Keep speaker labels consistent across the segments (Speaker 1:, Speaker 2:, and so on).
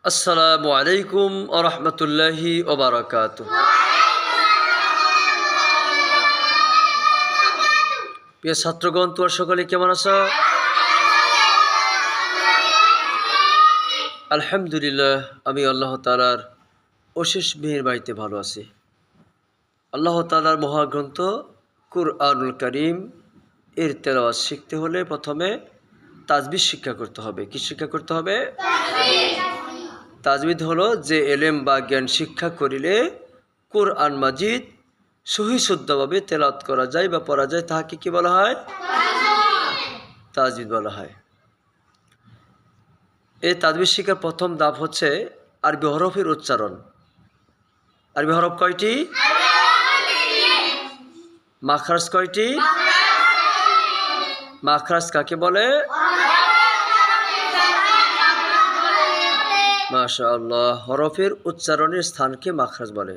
Speaker 1: আসসালামু আলাইকুম ওয়া রাহমাতুল্লাহি ওয়া বারাকাতুহু। প্রিয় ছাত্রগণ, তোমরা সকলে কেমন আছো? আলহামদুলিল্লাহ, আমি আল্লাহ তাআলার অশেষ মেহেরবানিতে ভালো আছি। আল্লাহ তাআলার মহাগ্রন্থ কুরআনুল কারীম এর তেলাওয়াত শিখতে হলে প্রথমে তাজবিদ শিক্ষা করতে হবে। কি শিক্ষা করতে হবে? তাজবিদ হলো যে এলেম বা জ্ঞান শিক্ষা করিলে কোরআন মাজিদ সহি শুদ্ধভাবে তেলাওয়াত করা যায় বা পড়া যায়, তাহাকে কি বলা হয়? তাজবিদ বলা হয়। এই তাজবিদ শিক্ষার প্রথম ধাপ হচ্ছে আরবি হরফের উচ্চারণ। আরবি হরফ কয়টি? মাখরাজ কয়টি? মাখরাজ কাকে বলে? মাশাআল্লাহ, হরফের উচ্চারণের স্থানকে মাখরাজ বলে।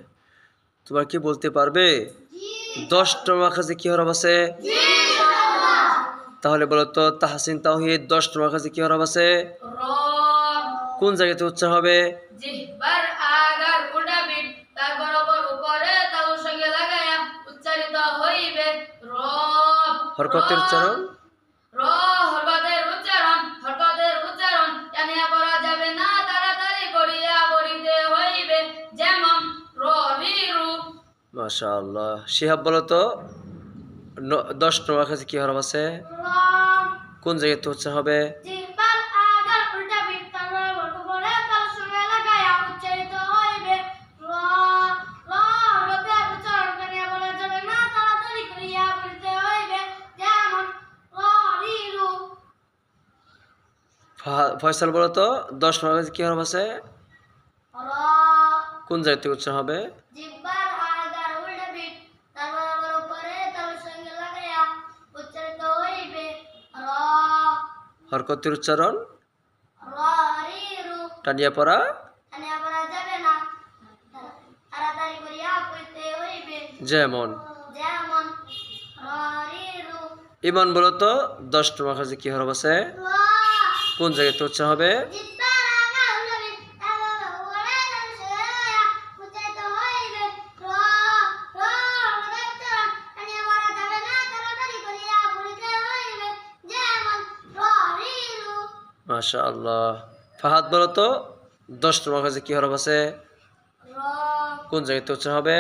Speaker 1: তোমরা কি বলতে পারবে 10টা মাখরাজে কি হরফ আছে? তাহলে বলো তো, তাহসিন তাওহীদ 10টা মাখরাজে কি হরফ আছে? কোন জায়গাতে উচ্চারণ হবে?
Speaker 2: জিহ্বার আগার উডাবিট তার বরাবর উপরে তালুর সঙ্গে লাগায়া উচ্চারিত হইবে র।
Speaker 1: হরকতের উচ্চারণ?
Speaker 2: র হরকতের উচ্চারণ, হরকতের উচ্চারণ জানিয়া পড়া যাবে না, তাড়াতাড়ি করিয়া পড়িতে হইবে, যেমন র রি রু।
Speaker 1: মাশাআল্লাহ। শিহাব বলো তো 10টা মাখরাজে কি হরফ আছে? কোন জায়গাতে উচ্চারণ হবে?
Speaker 2: জিহ্বার আগার উডাবিট তার বরাবর উপরে তালুর সঙ্গে লাগায়া উচ্চারিত হইবে র। র হরকতের উচ্চারণ জানিয়া পড়া যাবে না, তাড়াতাড়ি করিয়া পড়িতে হইবে, যেমন র রি রু।
Speaker 1: ফয়সাল বলো তো 10টা মাখরাজে কি হরফ আছে?
Speaker 2: র
Speaker 1: কোন জায়গাতে উচ্চারণ হবে?
Speaker 2: জিহ্বার আগার উডাবিট তার বরাবর উপরে তালুর সঙ্গে লাগায়া উচ্চারিত হইবে র।
Speaker 1: হরকতের উচ্চারণ
Speaker 2: র রি রু
Speaker 1: টানিয়া পড়া
Speaker 2: জানিয়া পড়া যাবে না, তাড়াতাড়ি করিয়া পড়িতে হইবে,
Speaker 1: যেমন।
Speaker 2: যেমন র রি রু।
Speaker 1: ইমান বলো তো 10টা মাখরাজে কি হরফ আছে?
Speaker 2: র
Speaker 1: কোন জায়গাতে উচ্চারণ হবে?
Speaker 2: জিহ্বার আগার উডাবিট তার বরাবর উপরে তালুর সঙ্গে লাগায়া উচ্চারিত হইবে র। র হরকতের উচ্চারণ জানিয়া পড়া যাবে না, তাড়াতাড়ি করিয়া পড়িতে হইবে, যেমন র রি রু।
Speaker 1: মাশাআল্লাহ। ফাহাদ বলো তো 10টা মাখরাজে কি হরফ আছে?
Speaker 2: র
Speaker 1: কোন জায়গাতে উচ্চারণ হবে?